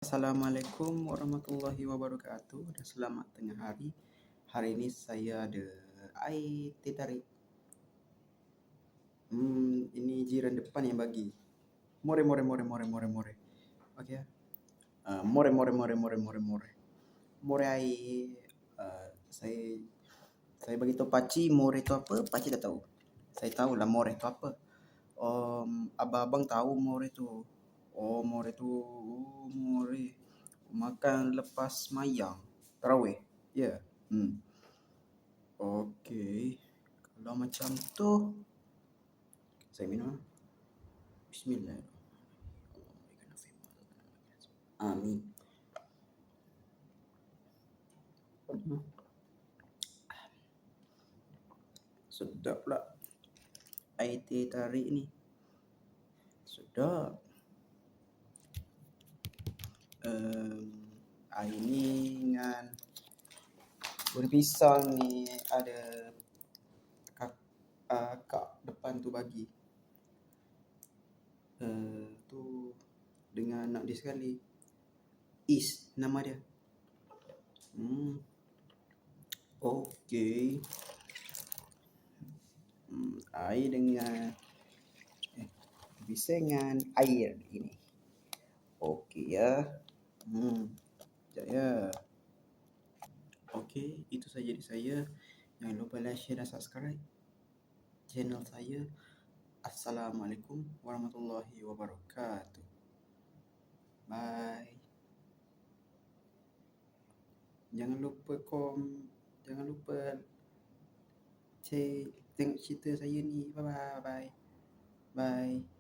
Assalamualaikum warahmatullahi wabarakatuh dan selamat tengah hari. Hari ini saya ada air teh tarik. Ini jiran depan yang bagi. More more more more more more. Okey ya. More more more more more more. More air. Saya bagi tahu pakcik more itu apa, pakcik tak tahu. Saya tahulah more itu apa. Abang-abang tahu more itu. Oh, more itu more makan lepas mayang tarawih. Ya. Okey. Kalau macam tu saya minum. Bismillahirrahmanirrahim. Amin. Sedap pula air teh tarik ni. Sedap. Air ni dengan buah pisang ni ada kak depan tu bagi. Tu dengan nak dia sekali. Is nama dia. Okey. Air dengan pisang dengan air ini. Okey ya. Sekejap ya. Okey, itu saja dari saya. Jangan lupa like, share dan subscribe channel saya. Assalamualaikum warahmatullahi wabarakatuh. Bye. Jangan lupa tengok cerita saya ni. Bye bye. Bye.